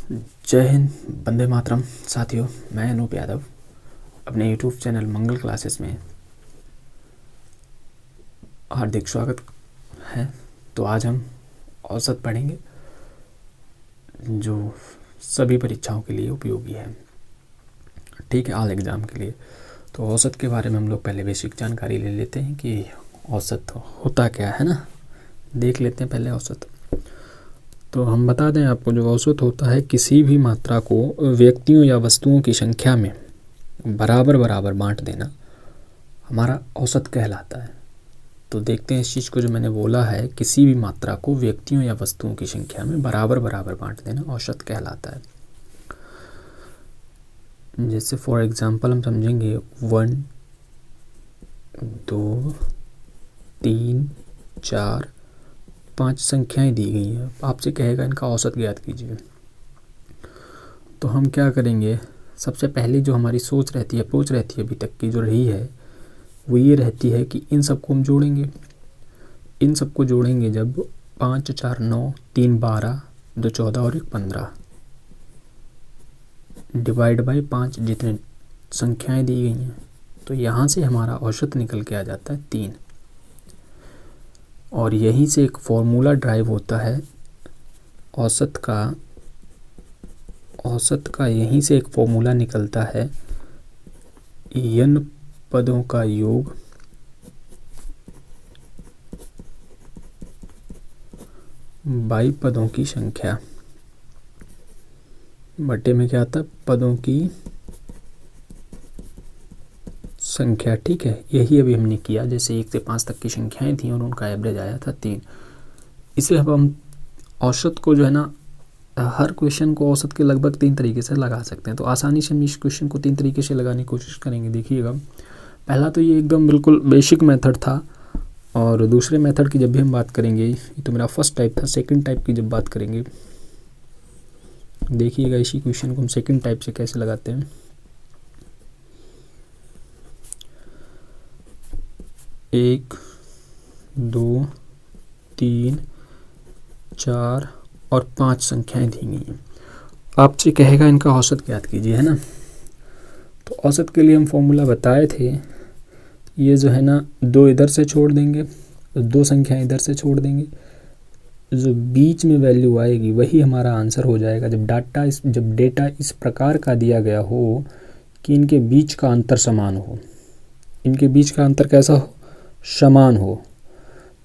जय हिंद, वंदे मातरम। साथियों, मैं अनूप यादव अपने यूट्यूब चैनल मंगल क्लासेस में हार्दिक स्वागत है। तो आज हम औसत पढ़ेंगे जो सभी परीक्षाओं के लिए उपयोगी है, ठीक है, ऑल एग्ज़ाम के लिए। तो औसत के बारे में हम लोग पहले बेसिक जानकारी ले लेते हैं कि औसत होता क्या है ना। देख लेते हैं पहले औसत। तो हम बता दें आपको, जो औसत होता है किसी भी मात्रा को व्यक्तियों या वस्तुओं की संख्या में बराबर बराबर बांट देना हमारा औसत कहलाता है। तो देखते हैं इस चीज़ को, जो मैंने बोला है किसी भी मात्रा को व्यक्तियों या वस्तुओं की संख्या में बराबर बराबर बांट देना औसत कहलाता है। जैसे फॉर एग्जांपल हम समझेंगे 1, 2, 3, 4, 5 संख्याएं दी गई हैं। आपसे कहेगा इनका औसत ज्ञात कीजिए। तो हम क्या करेंगे, सबसे पहले जो हमारी सोच रहती है, अप्रोच रहती है अभी तक की जो रही है, वो ये रहती है कि इन सबको हम जोड़ेंगे। इन सबको जोड़ेंगे जब 5, 4, 9, 3, 12, 2, 14 और 1, 15 डिवाइड बाई 5 जितने संख्याएं दी गई हैं, तो यहाँ से हमारा औसत निकल के आ जाता है 3। और यहीं से एक फॉर्मूला ड्राइव होता है औसत का यहीं से एक फॉर्मूला निकलता है, n पदों का योग बाई पदों की संख्या बटे में क्या आता है, पदों की संख्या। ठीक है, यही अभी हमने किया। जैसे 1 से 5 तक की संख्याएं थी और उनका एवरेज आया था 3। इसे अब हम औसत को जो है ना, हर क्वेश्चन को औसत के लगभग 3 तरीके से लगा सकते हैं। तो आसानी से हम इस क्वेश्चन को 3 तरीके से लगाने की कोशिश करेंगे। देखिएगा, पहला तो ये एकदम बिल्कुल बेसिक मेथड था, और दूसरे मेथड की जब भी हम बात करेंगे, ये तो मेरा फर्स्ट टाइप था। सेकंड टाइप की जब बात करेंगे, देखिएगा इसी क्वेश्चन को हम सेकंड टाइप से कैसे लगाते हैं। 1, 2, 3, 4 और 5 संख्याएं दी गई हैं। आपसे कहेगा इनका औसत ज्ञात कीजिए, है ना। तो औसत के लिए हम फॉर्मूला बताए थे, ये जो है ना 2 इधर से छोड़ देंगे, 2 संख्याएं इधर से छोड़ देंगे, जो बीच में वैल्यू आएगी वही हमारा आंसर हो जाएगा। जब डेटा इस प्रकार का दिया गया हो कि इनके बीच का अंतर समान हो, इनके बीच का अंतर कैसा हो, समान हो,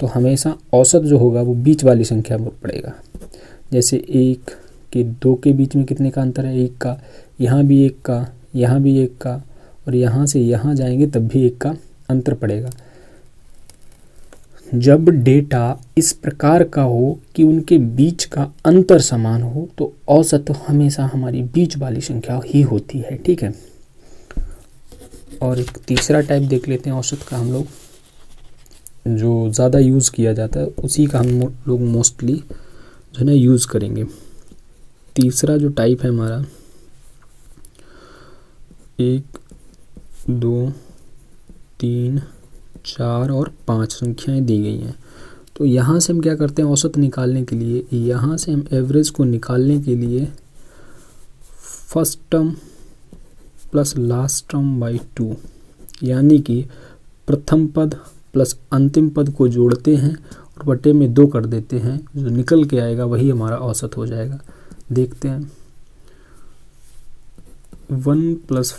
तो हमेशा औसत जो होगा वो बीच वाली संख्या में पड़ेगा। जैसे 1 के 2 के बीच में कितने का अंतर है, 1 का, यहाँ भी 1 का, यहाँ भी 1 का, और यहाँ से यहाँ जाएंगे तब भी 1 का अंतर पड़ेगा। जब डेटा इस प्रकार का हो कि उनके बीच का अंतर समान हो, तो औसत हमेशा हमारी बीच वाली संख्या ही होती है। ठीक है। और एक तीसरा टाइप देख लेते हैं औसत का हम लोग, जो ज़्यादा यूज़ किया जाता है, उसी का हम लोग मोस्टली जो है ना यूज़ करेंगे। तीसरा जो टाइप है हमारा, 1, 2, 3, 4 और 5 संख्याएं दी गई हैं। तो यहाँ से हम क्या करते हैं, औसत निकालने के लिए, यहाँ से हम एवरेज को निकालने के लिए first term plus last term by 2, यानी कि प्रथम पद प्लस अंतिम पद को जोड़ते हैं और बटे में 2 कर देते हैं। जो निकल के आएगा वही हमारा औसत हो जाएगा। देखते हैं, 1 +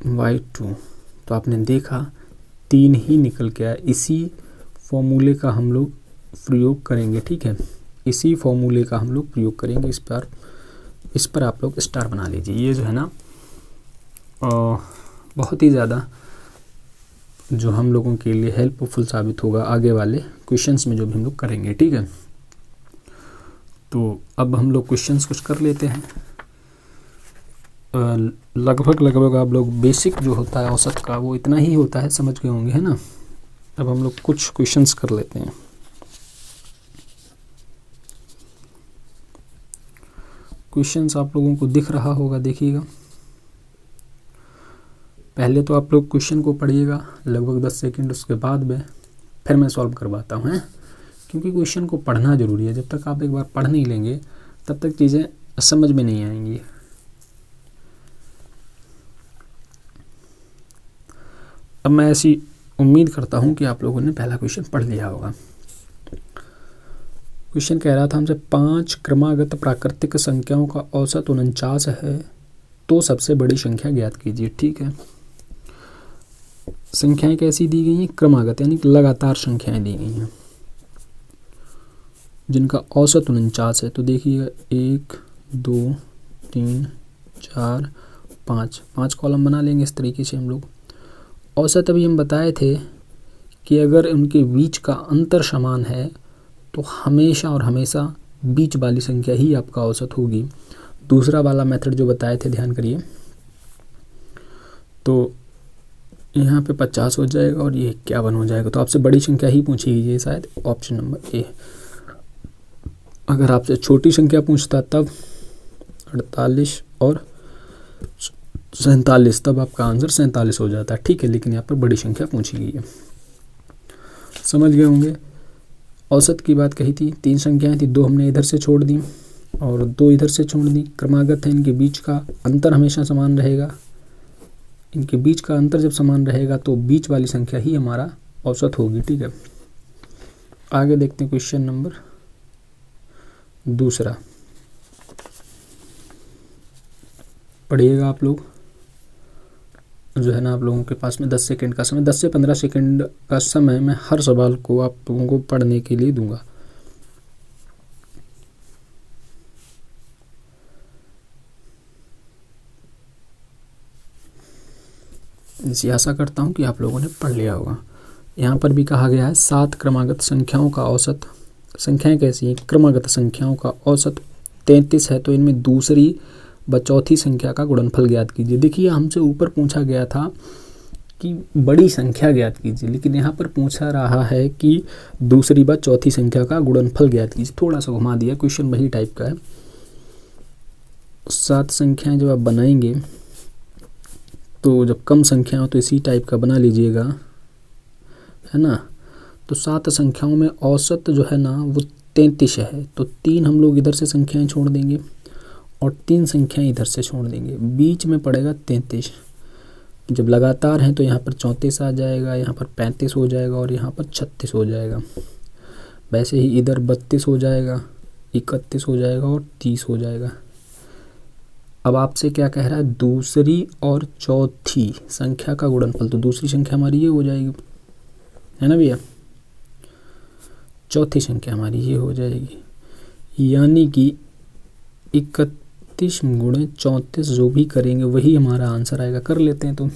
5/2, तो आपने देखा 3 ही निकल के आया। इसी फॉर्मूले का हम लोग प्रयोग करेंगे। ठीक है, इसी फॉर्मूले का हम लोग प्रयोग करेंगे। इस पर आप लोग स्टार बना लीजिए। ये जो है ना बहुत ही ज़्यादा जो हम लोगों के लिए हेल्पफुल साबित होगा आगे वाले क्वेश्चंस में जो भी हम लोग करेंगे। ठीक है, तो अब हम लोग क्वेश्चंस कुछ कर लेते हैं। लगभग आप लोग बेसिक जो होता है औसत का वो इतना ही होता है, समझ गए होंगे, है ना। अब हम लोग कुछ क्वेश्चंस कर लेते हैं। क्वेश्चंस आप लोगों को दिख रहा होगा, देखिएगा। पहले तो आप लोग क्वेश्चन को पढ़िएगा लगभग 10 सेकंड, उसके बाद में फिर मैं सॉल्व करवाता हूँ, क्योंकि क्वेश्चन को पढ़ना ज़रूरी है। जब तक आप एक बार पढ़ नहीं लेंगे तब तक चीज़ें समझ में नहीं आएंगी। अब मैं ऐसी उम्मीद करता हूँ कि आप लोगों ने पहला क्वेश्चन पढ़ लिया होगा। क्वेश्चन कह रहा था हमसे 5 क्रमागत प्राकृतिक संख्याओं का औसत 49 है, तो सबसे बड़ी संख्या ज्ञात कीजिए। ठीक है, संख्याएं कैसी दी गई हैं? क्रमागत, यानी लगातार संख्याएं दी गई हैं जिनका औसत 49 है। तो देखिएगा 1 2 3 4 5, 5 कॉलम बना लेंगे इस तरीके से हम लोग। औसत अभी हम बताए थे कि अगर उनके बीच का अंतर समान है तो हमेशा और हमेशा बीच वाली संख्या ही आपका औसत होगी। दूसरा वाला मेथड जो बताए थे ध्यान करिए, तो यहाँ पे 50 हो जाएगा और ये 51 हो जाएगा। तो आपसे बड़ी संख्या ही पूछेगी ये, शायद ऑप्शन नंबर ए। अगर आपसे छोटी संख्या पूछता तब 48 और 47, तब आपका आंसर 47 हो जाता है। ठीक है, लेकिन यहाँ पर बड़ी संख्या पूछी गई है। समझ गए होंगे। औसत की बात कही थी, 3 संख्याएं थी, 2 हमने इधर से छोड़ दी और 2 इधर से छोड़ दी। क्रमागत है, इनके बीच का अंतर हमेशा समान रहेगा। इनके बीच का अंतर जब समान रहेगा तो बीच वाली संख्या ही हमारा औसत होगी। ठीक है, आगे देखते हैं क्वेश्चन नंबर दूसरा। पढ़िएगा आप लोग, जो है ना, आप लोगों के पास में 10 सेकंड का समय, 10 से 15 सेकंड का समय मैं हर सवाल को आप लोगों को पढ़ने के लिए दूंगा। इसी आशा करता हूं कि आप लोगों ने पढ़ लिया होगा। यहाँ पर भी कहा गया है 7 क्रमागत संख्याओं का औसत। संख्याएं कैसी हैं? क्रमागत संख्याओं का औसत 33 है, तो इनमें दूसरी व चौथी संख्या का गुणनफल ज्ञात कीजिए। देखिए, हमसे ऊपर पूछा गया था कि बड़ी संख्या ज्ञात कीजिए, लेकिन यहाँ पर पूछा रहा है कि दूसरी व चौथी संख्या का गुणनफल ज्ञात कीजिए। थोड़ा सा घुमा दिया, क्वेश्चन वही टाइप का है। 7 संख्याएं जब आप बनाएंगे तो जब कम संख्या हो तो इसी टाइप का बना लीजिएगा, है ना। तो 7 संख्याओं में औसत जो है ना वो 33 है, तो 3 हम लोग इधर से संख्याएं छोड़ देंगे और 3 संख्याएं इधर से छोड़ देंगे, बीच में पड़ेगा 33। जब लगातार हैं तो यहाँ पर 34 आ जाएगा, यहाँ पर 35 हो जाएगा और यहाँ पर 36 हो जाएगा। वैसे ही इधर 32 हो जाएगा, 31 हो जाएगा और 30 हो जाएगा। अब आपसे क्या कह रहा है? दूसरी और चौथी संख्या का गुणनफल। तो दूसरी संख्या हमारी ये हो जाएगी, है ना भैया। चौथी संख्या हमारी ये हो जाएगी, यानी कि 31 गुणे 34 जो भी करेंगे वही हमारा आंसर आएगा। कर लेते हैं तो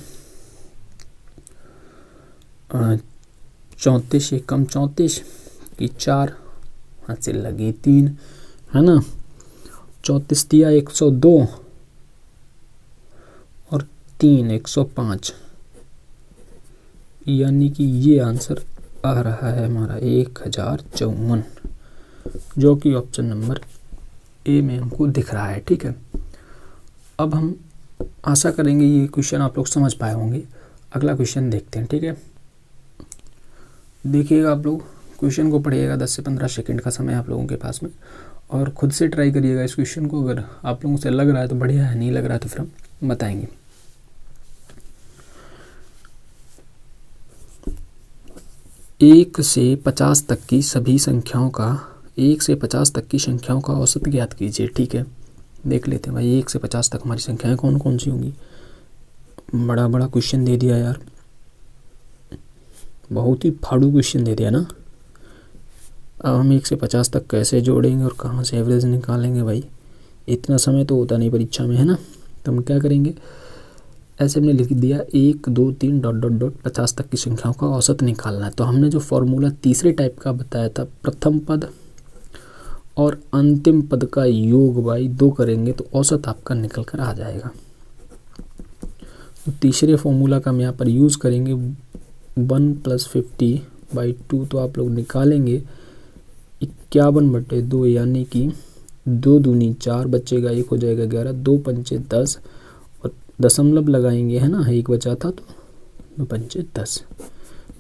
34 कम 34 की 4, हाथ से लगी 3, है ना। 34 दिया 102 और 3 105, यानी कि ये आंसर आ रहा है हमारा 1054, जो कि ऑप्शन नंबर ए में हमको दिख रहा है। ठीक है, अब हम आशा करेंगे ये क्वेश्चन आप लोग समझ पाए होंगे। अगला क्वेश्चन देखते हैं। ठीक है, देखिएगा आप लोग, क्वेश्चन को पढ़िएगा। 10 से 15 सेकंड का समय आप लोगों के पास में, और खुद से ट्राई करिएगा इस क्वेश्चन को। अगर आप लोगों से लग रहा है तो बढ़िया है, नहीं लग रहा है तो फिर हम बताएंगे। एक से 50 तक की सभी संख्याओं का 1 से 50 तक की संख्याओं का औसत ज्ञात कीजिए। ठीक है, देख लेते हैं भाई 1 से 50 तक हमारी संख्याएं कौन कौन सी होंगी। बड़ा बड़ा क्वेश्चन दे दिया यार, बहुत ही फाड़ू क्वेश्चन दे दिया ना। अब हम 1 से 50 तक कैसे जोड़ेंगे और कहाँ से एवरेज निकालेंगे भाई? इतना समय तो होता नहीं परीक्षा में, है ना। तो हम क्या करेंगे, ऐसे हमने लिख दिया 1 2 3 डॉट डॉट डॉट 50 तक की संख्याओं का औसत निकालना है। तो हमने जो फॉर्मूला तीसरे टाइप का बताया था, प्रथम पद और अंतिम पद का योग बाई 2 करेंगे तो औसत आपका निकल कर आ जाएगा। तो तीसरे फॉर्मूला का हम यहाँ पर यूज़ करेंगे 1 + 50/2, तो आप लोग निकालेंगे 51/2, यानी कि 2 दूनी 4 बचेगा, 1 हो जाएगा 11, 2 पंचे 10 और दशमलव लगाएंगे, है ना, 1 बचा था तो 2 पंचे 10,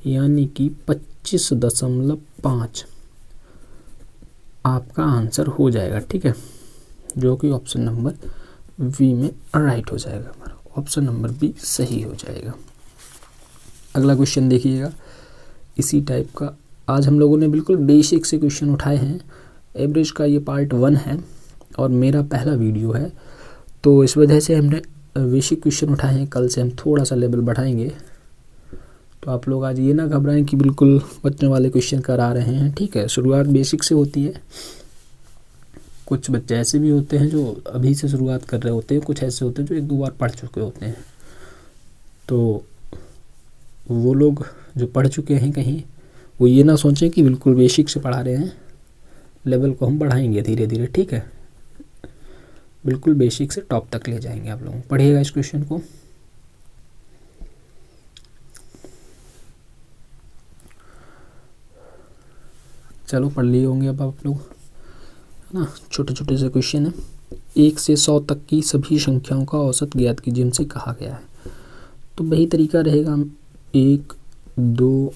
यानी कि 25.5 आपका आंसर हो जाएगा। ठीक है, जो कि ऑप्शन नंबर बी में राइट हो जाएगा हमारा, ऑप्शन नंबर बी सही हो जाएगा। अगला क्वेश्चन देखिएगा इसी टाइप का। आज हम लोगों ने बिल्कुल बेसिक से क्वेश्चन उठाए हैं। एवरेज का ये पार्ट 1 है और मेरा पहला वीडियो है, तो इस वजह से हमने बेसिक क्वेश्चन उठाए हैं। कल से हम थोड़ा सा लेवल बढ़ाएंगे, तो आप लोग आज ये ना घबराएं कि बिल्कुल बच्चों वाले क्वेश्चन करा रहे हैं। ठीक है, शुरुआत बेसिक से होती है। कुछ बच्चे ऐसे भी होते हैं जो अभी से शुरुआत कर रहे होते हैं, कुछ ऐसे होते हैं जो 1-2 बार पढ़ चुके होते हैं। तो वो लोग जो पढ़ चुके हैं कहीं, वो ये ना सोचें कि बिल्कुल बेसिक से पढ़ा रहे हैं। लेवल को हम बढ़ाएंगे धीरे धीरे, ठीक है। बिल्कुल बेसिक से टॉप तक ले जाएंगे आप लोग। पढ़िएगा इस क्वेश्चन को। चलो पढ़ लिए होंगे अब आप लोग, है ना। छोटे छोटे से क्वेश्चन है। 1 से 100 तक की सभी संख्याओं का औसत ज्ञात कीजिए, जिनसे कहा गया है। तो वही तरीका रहेगा, 1 2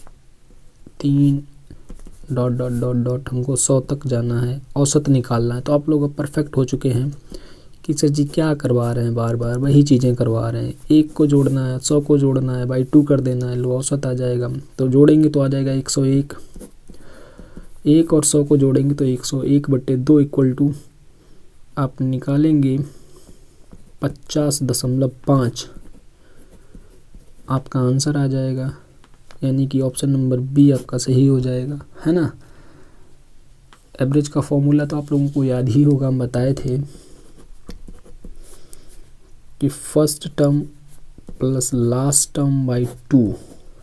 3 डॉट डॉट डॉट डॉट, हमको 100 तक जाना है, औसत निकालना है। तो आप लोग अब परफेक्ट हो चुके हैं कि सर जी क्या करवा रहे हैं, बार बार वही चीज़ें करवा रहे हैं। 1 को जोड़ना है, 100 को जोड़ना है, बाई 2 कर देना है, लो औसत आ जाएगा। तो जोड़ेंगे तो आ जाएगा 101। 1 और 100 को जोड़ेंगे तो 101/2 इक्वल टू आप निकालेंगे 50.5। आपका आंसर आ जाएगा, यानी कि ऑप्शन नंबर बी आपका सही हो जाएगा, है ना। एवरेज का फॉर्मूला तो आप लोगों को याद ही होगा, हम बताए थे कि first term plus last term by 2,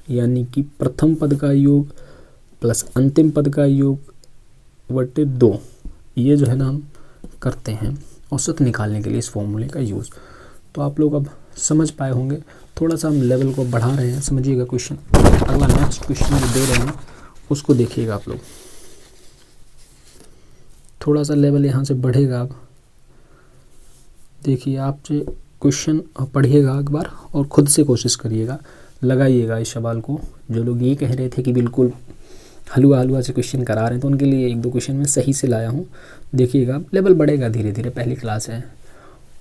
यानी कि प्रथम पद का योग प्लस अंतिम पद का योग बटे 2। ये जो है ना हम करते हैं औसत निकालने के लिए इस फॉर्मूले का यूज़। तो आप लोग अब समझ पाए होंगे। थोड़ा सा हम लेवल को बढ़ा रहे हैं, समझिएगा क्वेश्चन। अगला नेक्स्ट क्वेश्चन जो दे रहे हैं उसको देखिएगा आप लोग। थोड़ा सा लेवल यहाँ से बढ़ेगा। अब देखिए, आप जो क्वेश्चन पढ़िएगा एक बार और ख़ुद से कोशिश करिएगा, लगाइएगा इस सवाल को। जो लोग ये कह रहे थे कि बिल्कुल हलवा हलवा से क्वेश्चन करा रहे हैं, तो उनके लिए 1-2 क्वेश्चन मैं सही से लाया हूँ। देखिएगा लेवल बढ़ेगा धीरे धीरे, पहली क्लास है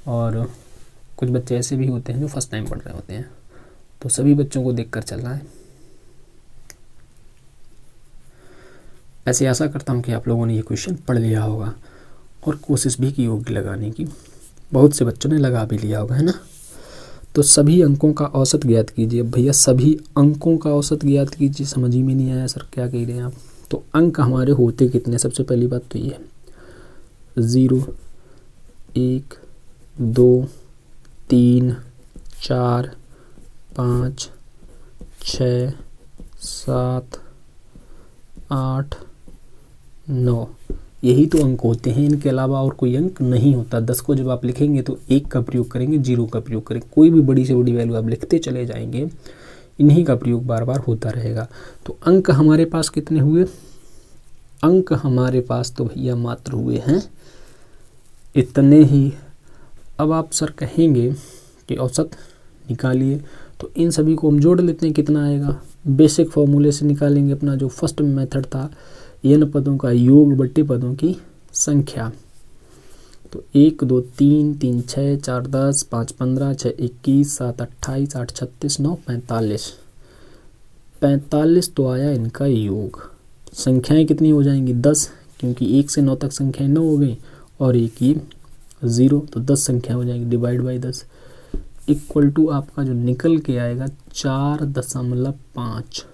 और कुछ बच्चे ऐसे भी होते हैं जो फर्स्ट टाइम पढ़ रहे होते हैं। तो सभी बच्चों को देखकर चलना है। ऐसे आशा करता हूँ कि आप लोगों ने ये क्वेश्चन पढ़ लिया होगा और कोशिश भी की होगी लगाने की। बहुत से बच्चों ने लगा भी लिया होगा, है ना। तो सभी अंकों का औसत ज्ञात कीजिए। भैया सभी अंकों का औसत ज्ञात कीजिए, समझ ही में नहीं आया सर क्या कह रहे हैं आप। तो अंक हमारे होते कितने, सबसे पहली बात तो ये है 0 1 2 3 4 5 6 7 8 9, यही तो अंक होते हैं। इनके अलावा और कोई अंक नहीं होता। 10 को जब आप लिखेंगे तो 1 का प्रयोग करेंगे, 0 का प्रयोग करेंगे। कोई भी बड़ी से बड़ी वैल्यू आप लिखते चले जाएंगे, इन्हीं का प्रयोग बार बार होता रहेगा। तो अंक हमारे पास कितने हुए, अंक हमारे पास तो भैया मात्र हुए हैं इतने ही। अब आप सर कहेंगे कि औसत निकालिए, तो इन सभी को हम जोड़ लेते हैं, कितना आएगा। बेसिक फॉर्मूले से निकालेंगे अपना जो फर्स्ट मेथड था, n पदों का योग बट्टे पदों की संख्या। तो 1 2 3 3 6 4 10 5 15 6 21 7 28 8 36 9 45। 45 तो आया इनका योग। संख्याएं कितनी हो जाएंगी 10, क्योंकि 1 से 9 तक संख्याएं 9 हो गई और एक ये 0, तो 10 संख्या हो जाएंगी डिवाइड बाई 10 इक्वल टू आपका जो निकल के आएगा 4.5।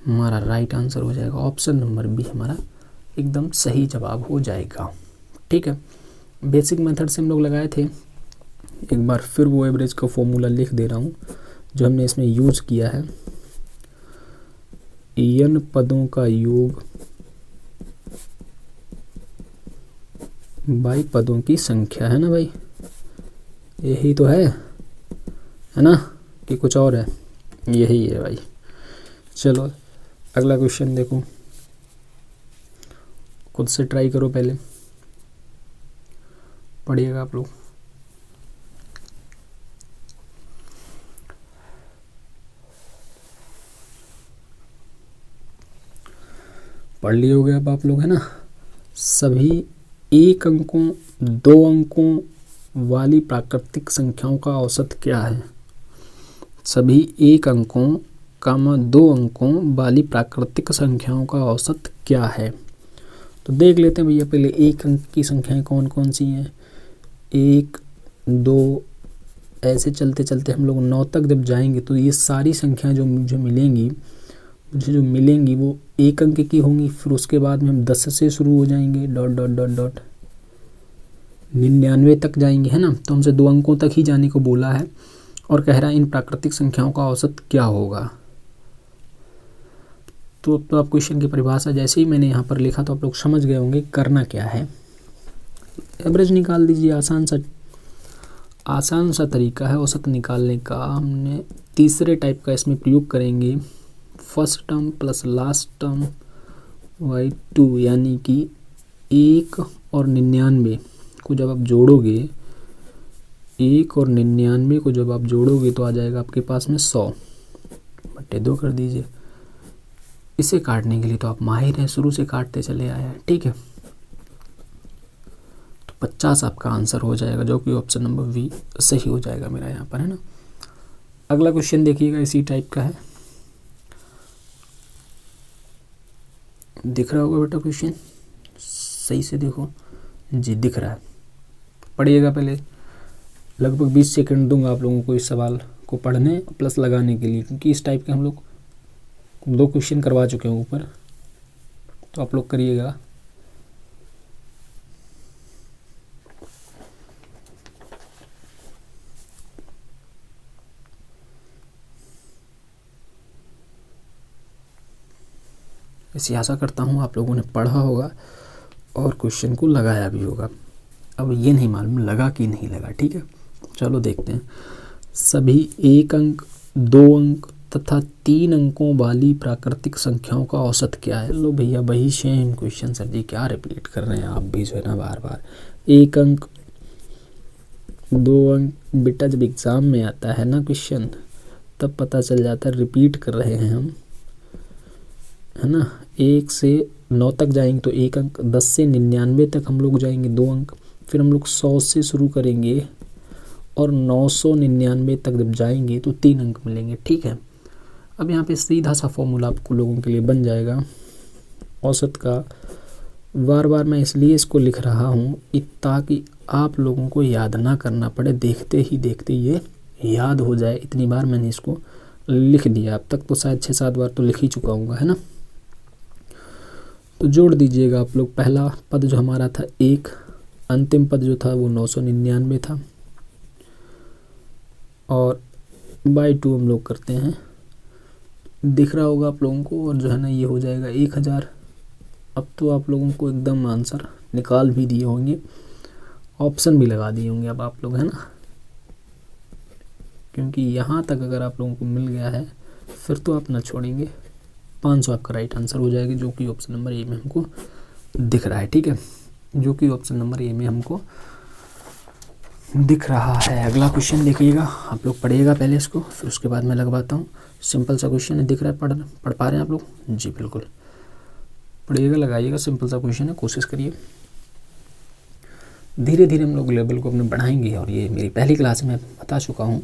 हमारा राइट आंसर हो जाएगा, ऑप्शन नंबर बी हमारा एकदम सही जवाब हो जाएगा। ठीक है, बेसिक मेथड से हम लोग लगाए थे। एक बार फिर वो एवरेज का फॉर्मूला लिख दे रहा हूँ जो हमने इसमें यूज़ किया है। n पदों का योग बाई पदों की संख्या, है ना भाई, यही तो है ना, कि कुछ और है, यही है भाई। चलो अगला क्वेश्चन देखो, खुद से ट्राई करो, पहले पढ़िएगा आप लोग। पढ़ लिए हो गए अब आप लोग, है ना। सभी एक अंकों, दो अंकों वाली प्राकृतिक संख्याओं का औसत क्या है? सभी एक अंकों कामा दो अंकों वाली प्राकृतिक संख्याओं का औसत क्या है? तो देख लेते हैं भैया पहले एक अंक की संख्याएं कौन कौन सी हैं। 1, 2 ऐसे चलते चलते हम लोग 9 तक जब जाएंगे तो ये सारी संख्याएं जो मुझे मिलेंगी वो एक अंक की होंगी। फिर उसके बाद में हम 10 से शुरू हो जाएंगे, डॉट डॉट डॉट डॉट 99 तक जाएंगे, है ना। तो हमसे 2 अंकों तक ही जाने को बोला है और कह रहा है इन प्राकृतिक संख्याओं का औसत क्या होगा। तो अब तो आप क्वेश्चन की परिभाषा जैसे ही मैंने यहाँ पर लिखा तो आप लोग समझ गए होंगे करना क्या है। एवरेज निकाल दीजिए, आसान सा तरीका है औसत निकालने का। हमने तीसरे टाइप का इसमें प्रयोग करेंगे, first term plus last term by 2, यानी कि 1 और 99 को जब आप जोड़ोगे, 1 और 99 को जब आप जोड़ोगे तो आ जाएगा आपके पास में 100/2 कर दीजिए। इसे काटने के लिए तो आप माहिर हैं, शुरू से काटते चले आए हैं, ठीक है। तो 50 आपका आंसर हो जाएगा, जो कि ऑप्शन नंबर बी सही हो जाएगा मेरा यहाँ पर, है ना। अगला क्वेश्चन देखिएगा, इसी टाइप का है। दिख रहा होगा बेटा क्वेश्चन, सही से देखो जी, दिख रहा है। पढ़िएगा पहले, लगभग 20 सेकंड दूंगा आप लोगों को इस सवाल को पढ़ने प्लस लगाने के लिए, क्योंकि इस टाइप के हम लोग 2 क्वेश्चन करवा चुके हैं ऊपर। तो आप लोग करिएगा। ऐसी आशा करता हूँ आप लोगों ने पढ़ा होगा और क्वेश्चन को लगाया भी होगा। अब ये नहीं मालूम लगा कि नहीं लगा, ठीक है। चलो देखते हैं। सभी एक अंक, 2 अंक तथा 3 अंकों वाली प्राकृतिक संख्याओं का औसत क्या है? लो भैया वही सेम क्वेश्चन सर जी, क्या रिपीट कर रहे हैं आप भी जो है ना बार बार। 1 अंक, 2 अंक, बेटा जब एग्ज़ाम में आता है ना क्वेश्चन तब पता चल जाता है रिपीट कर रहे हैं हम, है ना। 1 से 9 तक जाएंगे तो 1 अंक, 10 से 99 तक हम लोग जाएंगे 2 अंक, फिर हम लोग 100 से शुरू करेंगे और 999 तक जब जाएंगे तो 3 अंक मिलेंगे, ठीक है। अब यहाँ पे सीधा सा फॉर्मूला आपको लोगों के लिए बन जाएगा औसत का। बार बार मैं इसलिए इसको लिख रहा हूँ ताकि आप लोगों को याद ना करना पड़े, देखते ही देखते ये याद हो जाए। इतनी बार मैंने इसको लिख दिया, अब तक तो शायद 6-7 बार तो लिख ही चुका हूँ, है ना। तो जोड़ दीजिएगा आप लोग। पहला पद जो हमारा था 1, अंतिम पद जो था वो 999 था, और बाई 2 हम लोग करते हैं, दिख रहा होगा आप लोगों को, और जो है ना ये हो जाएगा 1000। अब तो आप लोगों को एकदम आंसर निकाल भी दिए होंगे, ऑप्शन भी लगा दिए होंगे अब आप लोग, है ना। क्योंकि यहाँ तक अगर आप लोगों को मिल गया है फिर तो आप ना छोड़ेंगे। 500 आपका राइट आंसर हो जाएगा, जो कि ऑप्शन नंबर ए में हमको दिख रहा है, ठीक है, जो कि ऑप्शन नंबर ए में हमको दिख रहा है। अगला क्वेश्चन देखिएगा, आप लोग पढ़िएगा पहले इसको, फिर उसके बाद मैं लगवाता हूँ। सिंपल सा क्वेश्चन है, दिख रहा है, पढ़ पा रहे हैं आप लोग जी? बिल्कुल पढ़िएगा, लगाइएगा, सिंपल सा क्वेश्चन है, कोशिश करिए। धीरे धीरे हम लोग लेवल को अपने बढ़ाएंगे, और ये मेरी पहली क्लास में बता चुका हूँ।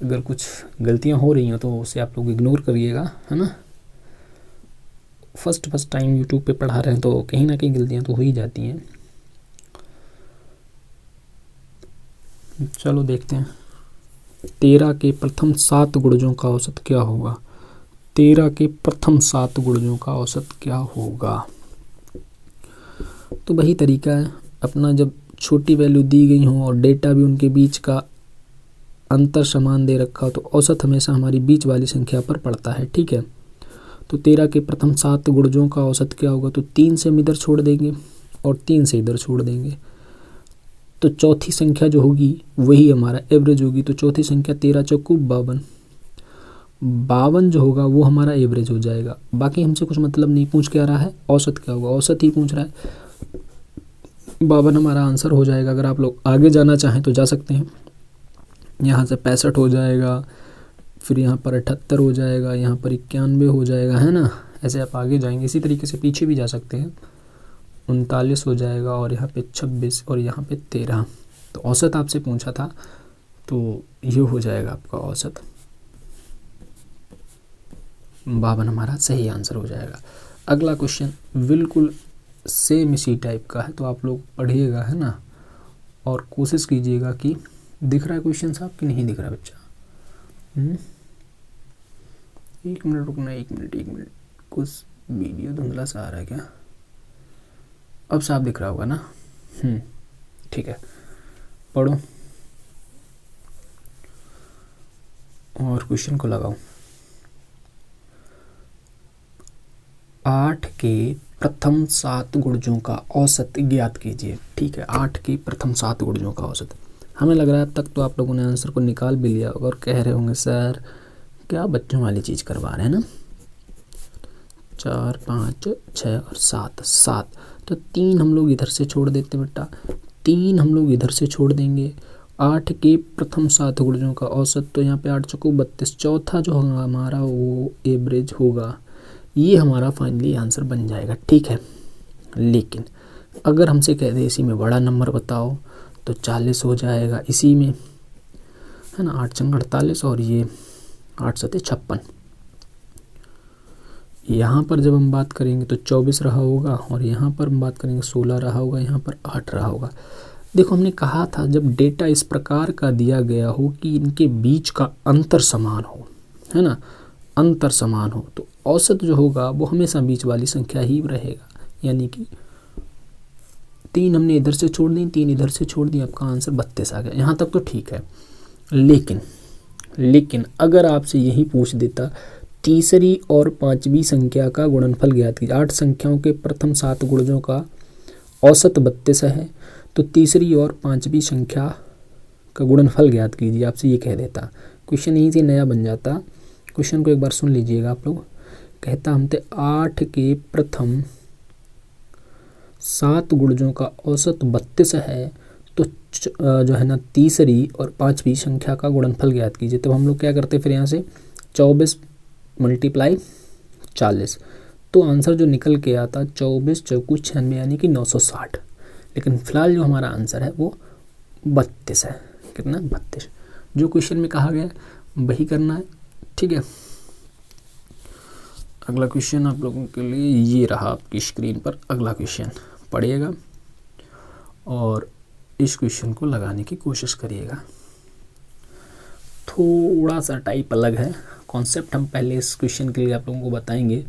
अगर कुछ गलतियाँ हो रही हैं तो उसे आप लोग इग्नोर करिएगा, है ना। फर्स्ट टाइम यूट्यूब पे पढ़ा रहे हैं तो कहीं ना कहीं गलतियाँ तो हो ही जाती हैं। चलो देखते हैं। 13 के प्रथम 7 गुणजों का औसत क्या होगा? 13 के प्रथम 7 गुणजों का औसत क्या होगा? तो वही तरीका है अपना, जब छोटी वैल्यू दी गई हो और डेटा भी उनके बीच का अंतर समान दे रखा हो तो औसत हमेशा हमारी बीच वाली संख्या पर पड़ता है, ठीक है। तो 13 के प्रथम 7 गुणजों का औसत क्या होगा? तो 3 से हम इधर छोड़ देंगे और 3 से इधर छोड़ देंगे, तो चौथी संख्या जो होगी वही हमारा एवरेज होगी। तो चौथी संख्या 13 चौको 52, 52 जो होगा वो हमारा एवरेज हो जाएगा। बाकी हमसे कुछ मतलब नहीं, पूछ क्या रहा है? औसत क्या होगा, औसत ही पूछ रहा है। 52 हमारा आंसर हो जाएगा। अगर आप लोग आगे जाना चाहें तो जा सकते हैं, यहाँ से 65 हो जाएगा, फिर यहाँ पर 78 हो जाएगा, यहाँ पर 91 हो जाएगा, है ना। ऐसे आप आगे जाएंगे, इसी तरीके से पीछे भी जा सकते हैं। 39 हो जाएगा, और यहाँ पे 26 और यहाँ पे 13। तो औसत आपसे पूछा था, तो ये हो जाएगा आपका औसत 52 हमारा सही आंसर हो जाएगा। अगला क्वेश्चन बिल्कुल सेम इसी टाइप का है, तो आप लोग पढ़िएगा, है ना, और कोशिश कीजिएगा कि दिख रहा है क्वेश्चन साहब कि नहीं दिख रहा है बच्चा? 1 मिनट रुकना, 1 मिनट, कुछ वीडियो धुंधला सा आ रहा है क्या? अब साफ दिख रहा होगा ना? ठीक है, पढ़ो और क्वेश्चन को लगाओ। 8 के प्रथम 7 गुणजों का औसत ज्ञात कीजिए। ठीक है, 8 के प्रथम 7 गुणजों का औसत। हमें लग रहा है अब तक तो आप लोगों ने आंसर को निकाल भी लिया होगा और कह रहे होंगे सर क्या बच्चों वाली चीज़ करवा रहे हैं ना। 4, 5, 6 और 7, तो 3 हम लोग इधर से छोड़ देते बेटा, 3 हम लोग इधर से छोड़ देंगे। 8 के प्रथम 7 गुणजों का औसत, तो यहाँ पे 8 चौको 32, चौथा जो होगा हमारा वो एवरेज होगा। ये हमारा फाइनली आंसर बन जाएगा। ठीक है, लेकिन अगर हमसे कह दे इसी में बड़ा नंबर बताओ तो 40 हो जाएगा इसी में, है ना। 8 चंग 48 और ये 8 सते 56। यहाँ पर जब हम बात करेंगे तो 24 रहा होगा, और यहाँ पर हम बात करेंगे 16 रहा होगा, यहाँ पर 8 रहा होगा। देखो हमने कहा था जब डेटा इस प्रकार का दिया गया हो कि इनके बीच का अंतर समान हो, है ना, अंतर समान हो, तो औसत जो होगा वो हमेशा बीच वाली संख्या ही रहेगा। यानी कि 3 हमने इधर से छोड़ दी, 3 इधर से छोड़ दी, आपका आंसर 32 आ गया। यहाँ तक तो ठीक है, लेकिन अगर आपसे यही पूछ देता तीसरी और पांचवी संख्या का गुणनफल ज्ञात कीजिए। 8 संख्याओं के प्रथम 7 गुणजों का औसत 32 है, तो तीसरी और पांचवी संख्या का गुणनफल ज्ञात कीजिए, आपसे ये कह देता। क्वेश्चन यहीं से नया बन जाता। क्वेश्चन को एक बार सुन लीजिएगा आप लोग। कहता हमसे 8 के प्रथम 7 गुणजों का औसत 32 है, तो जो है ना तीसरी और पांचवी संख्या का गुणनफल ज्ञात कीजिए। तो हम लोग क्या करते फिर यहाँ से 24 × 40, तो आंसर जो निकल के आता 24 चौकू 96 यानी कि 960। लेकिन फिलहाल जो हमारा आंसर है वो 32 है। कितना? 32। जो क्वेश्चन में कहा गया वही करना है। ठीक है, अगला क्वेश्चन आप लोगों के लिए ये रहा आपकी स्क्रीन पर। अगला क्वेश्चन पढ़िएगा और इस क्वेश्चन को लगाने की कोशिश करिएगा। थोड़ा सा टाइप अलग है, कॉन्सेप्ट हम पहले इस क्वेश्चन के लिए आप लोगों को बताएंगे,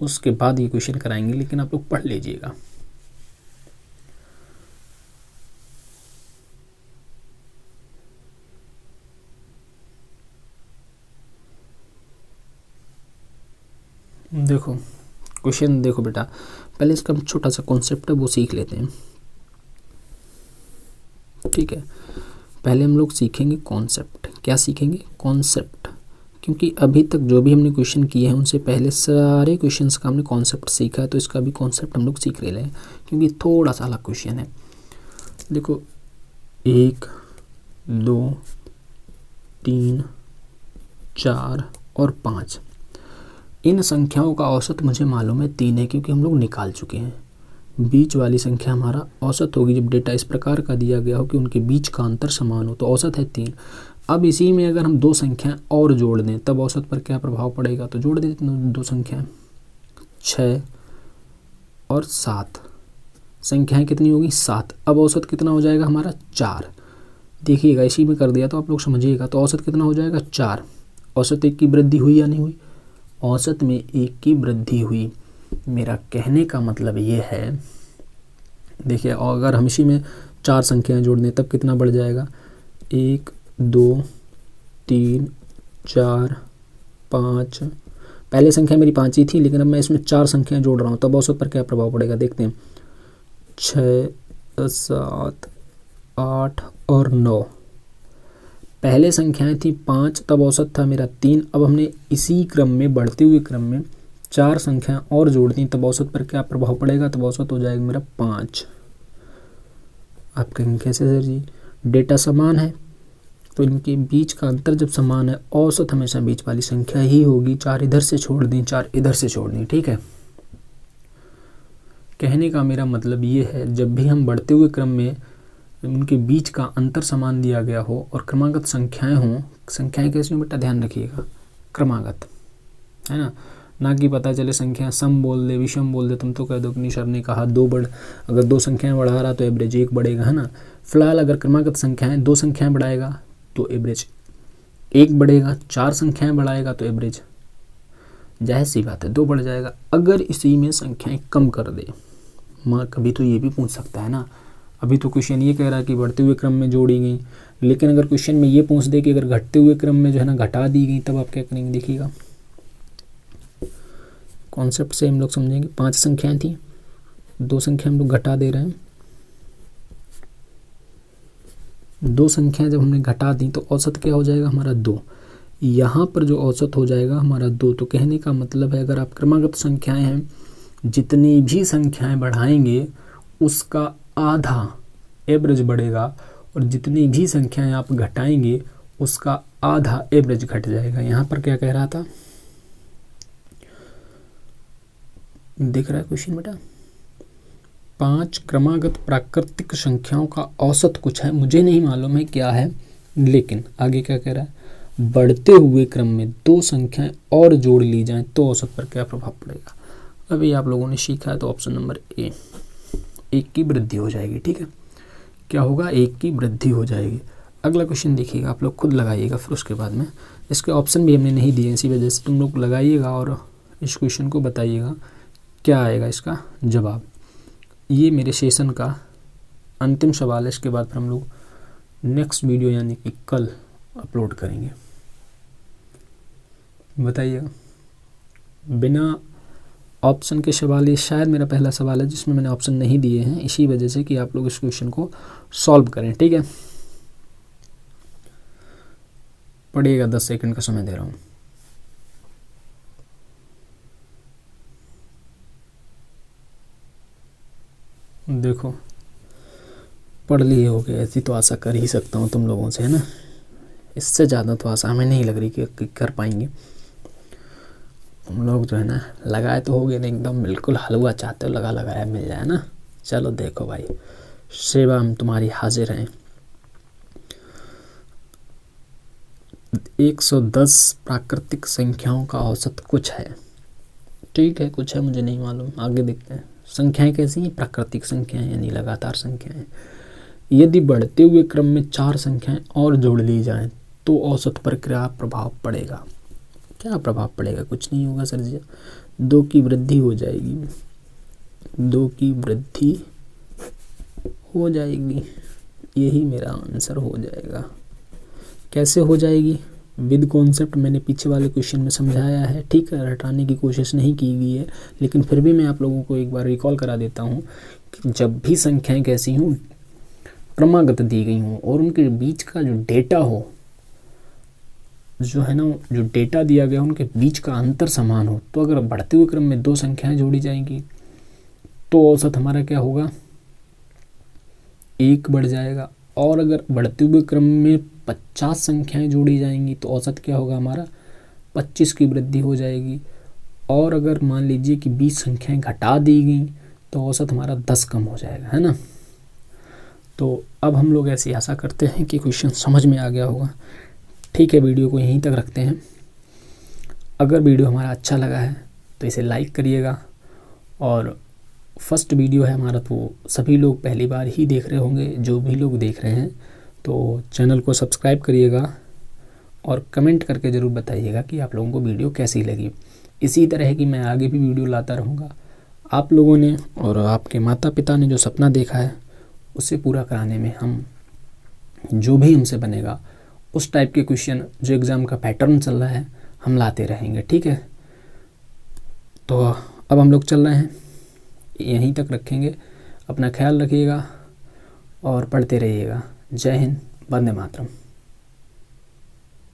उसके बाद ये क्वेश्चन कराएंगे, लेकिन आप लोग पढ़ लीजिएगा। देखो क्वेश्चन देखो बेटा, पहले इसका हम छोटा सा कॉन्सेप्ट है वो सीख लेते हैं। ठीक है, पहले हम लोग सीखेंगे कॉन्सेप्ट। क्या सीखेंगे? कॉन्सेप्ट। क्योंकि अभी तक जो भी हमने क्वेश्चन किए हैं उनसे पहले सारे क्वेश्चंस का हमने कॉन्सेप्ट सीखा है, तो इसका भी कॉन्सेप्ट हम लोग सीख ले लें, क्योंकि थोड़ा सा अलग क्वेश्चन है। देखो 1, 2, 3, 4 और 5, इन संख्याओं का औसत मुझे मालूम है 3 है, क्योंकि हम लोग निकाल चुके हैं। बीच वाली संख्या हमारा औसत होगी जब डेटा इस प्रकार का दिया गया हो कि उनके बीच का अंतर समान हो, तो औसत है 3। अब इसी में अगर हम 2 संख्याएं और जोड़ दें तब औसत पर क्या प्रभाव पड़ेगा? तो जोड़ देते 2 संख्याएं, 6 और 7। संख्याएं कितनी होगी? 7। अब औसत कितना हो जाएगा हमारा? 4। देखिएगा इसी में कर दिया तो आप लोग समझिएगा, तो औसत कितना हो जाएगा? 4। औसत 1 की वृद्धि हुई या नहीं हुई? औसत में 1 की वृद्धि हुई। मेरा कहने का मतलब ये है, देखिए अगर हम इसी में 4 संख्याएं जोड़ दें तब कितना बढ़ जाएगा? 1, 2, 3, 4, 5। पहले संख्या मेरी 5 ही थी, लेकिन अब मैं इसमें 4 संख्याएं जोड़ रहा हूँ, तब औसत पर क्या प्रभाव पड़ेगा देखते हैं। 6, 7, 8 और 9। पहले संख्याएं थी 5, तब औसत था मेरा 3। अब हमने इसी क्रम में, बढ़ते हुए क्रम में 4 संख्याएं और जोड़ दी, तब औसत पर क्या प्रभाव पड़ेगा? तब औसत हो जाएगा मेरा 5। आप कहेंगे कैसे सर जी? डेटा समान है तो इनके बीच का अंतर जब समान है, औसत हमेशा बीच वाली संख्या ही होगी। 4 इधर से छोड़ दी, 4 इधर से छोड़ दी। ठीक है, कहने का मेरा मतलब ये है, जब भी हम बढ़ते हुए क्रम में उनके बीच का अंतर समान दिया गया हो और क्रमागत संख्याएं हों, संख्याएं कैसी हों बेटा, ध्यान रखिएगा, क्रमागत, है ना कि पता चले संख्या सम बोल दे, विषम बोल दे, तुम तो कह दो कि सर ने कहा अगर दो संख्याएं बढ़ा रहा तो एवरेज 1 बढ़ेगा, है ना। फिलहाल अगर क्रमागत संख्याएं 2 संख्याएं बढ़ाएगा तो एवरेज 1 बढ़ेगा, 4 संख्याएं बढ़ाएगा तो एवरेज जाहिर सी बात है 2 बढ़ जाएगा। अगर इसी में संख्याएं कम कर दे, कभी तो ये भी पूछ सकता है ना, अभी तो क्वेश्चन ये कह रहा है कि बढ़ते हुए क्रम में जोड़ी गई, लेकिन अगर क्वेश्चन में ये पूछ दे कि अगर घटते हुए क्रम में जो है ना घटा दी गई, तब आप क्या करेंगे, देखिएगा कॉन्सेप्ट से हम लोग समझेंगे। 5 संख्याएं थी, 2 संख्या हम लोग घटा दे रहे हैं, 2 संख्याएं जब हमने घटा दी तो औसत क्या हो जाएगा हमारा 2, यहाँ पर जो औसत हो जाएगा हमारा 2। तो कहने का मतलब है अगर आप क्रमागत संख्याएं हैं, जितनी भी संख्याएं बढ़ाएंगे उसका आधा एवरेज बढ़ेगा, और जितनी भी संख्याएं आप घटाएंगे उसका आधा एवरेज घट जाएगा। यहाँ पर क्या कह रहा था, दिख रहा है क्वेश्चन बेटा, 5 क्रमागत प्राकृतिक संख्याओं का औसत कुछ है, मुझे नहीं मालूम है क्या है, लेकिन आगे क्या कह रहा है, बढ़ते हुए क्रम में 2 संख्याएं और जोड़ ली जाएं तो औसत पर क्या प्रभाव पड़ेगा। अभी आप लोगों ने सीखा है तो ऑप्शन नंबर ए, 1 की वृद्धि हो जाएगी। ठीक है, क्या होगा, 1 की वृद्धि हो जाएगी। अगला क्वेश्चन देखिएगा, आप लोग खुद लगाइएगा, फिर उसके बाद में इसके ऑप्शन भी हमने नहीं दिए, इसी वजह से तुम लोग लगाइएगा और इस क्वेश्चन को बताइएगा क्या आएगा इसका जवाब। ये मेरे सेशन का अंतिम सवाल है, इसके बाद फिर हम लोग नेक्स्ट वीडियो यानी कि कल अपलोड करेंगे। बताइएगा, बिना ऑप्शन के सवाल, ये शायद मेरा पहला सवाल है जिसमें मैंने ऑप्शन नहीं दिए हैं, इसी वजह से कि आप लोग इस क्वेश्चन को सॉल्व करें। ठीक है, पढ़िएगा, 10 सेकंड का समय दे रहा हूँ। देखो पढ़ लिए हो गए, ऐसी तो आशा कर ही सकता हूँ तुम लोगों से, है ना, इससे ज़्यादा तो आशा हमें नहीं लग रही कि कर पाएंगे। तुम लोग जो है ना लगाए तो हो गए ना, एकदम बिल्कुल हलवा चाहते हो, लगाया मिल जाए ना। चलो देखो भाई, सेवा में तुम्हारी हाजिर हैं। 110 प्राकृतिक संख्याओं का औसत कुछ है, ठीक है, कुछ है, मुझे नहीं मालूम, आगे देखते हैं। संख्याएं कैसी हैं, प्राकृतिक संख्याएं यानी लगातार संख्याएं। यदि बढ़ते हुए क्रम में 4 संख्याएं और जोड़ ली जाएं तो औसत पर क्या प्रभाव पड़ेगा। क्या प्रभाव पड़ेगा, कुछ नहीं होगा सर जी, 2 की वृद्धि हो जाएगी, 2 की वृद्धि हो जाएगी, यही मेरा आंसर हो जाएगा। कैसे हो जाएगी, विद कॉन्सेप्ट मैंने पीछे वाले क्वेश्चन में समझाया है। ठीक है, रटाने की कोशिश नहीं की गई है, लेकिन फिर भी मैं आप लोगों को एक बार रिकॉल करा देता हूँ कि जब भी संख्याएं कैसी हों, क्रमागत दी गई हों और उनके बीच का जो डेटा हो, जो है ना, जो डेटा दिया गया उनके बीच का अंतर समान हो, तो अगर बढ़ते हुए क्रम में 2 संख्याएं जोड़ी जाएंगी तो औसत हमारा क्या होगा, 1 बढ़ जाएगा। और अगर बढ़ते हुए क्रम में 50 संख्याएं जोड़ी जाएंगी तो औसत क्या होगा हमारा, 25 की वृद्धि हो जाएगी। और अगर मान लीजिए कि 20 संख्याएं घटा दी गई तो औसत हमारा 10 कम हो जाएगा, है ना। तो अब हम लोग ऐसी आशा करते हैं कि क्वेश्चन समझ में आ गया होगा। ठीक है, वीडियो को यहीं तक रखते हैं। अगर वीडियो हमारा अच्छा लगा है तो इसे लाइक करिएगा, और फर्स्ट वीडियो है हमारा तो सभी लोग पहली बार ही देख रहे होंगे, जो भी लोग देख रहे हैं तो चैनल को सब्सक्राइब करिएगा और कमेंट करके ज़रूर बताइएगा कि आप लोगों को वीडियो कैसी लगी। इसी तरह की मैं आगे भी वीडियो लाता रहूँगा। आप लोगों ने और आपके माता पिता ने जो सपना देखा है उसे पूरा कराने में हम, जो भी हमसे बनेगा उस टाइप के क्वेश्चन जो एग्ज़ाम का पैटर्न चल रहा है हम लाते रहेंगे। ठीक है, तो अब हम लोग चल रहे हैं, यहीं तक रखेंगे। अपना ख्याल रखिएगा और पढ़ते रहिएगा। जय हिंद, वंदे मातरम।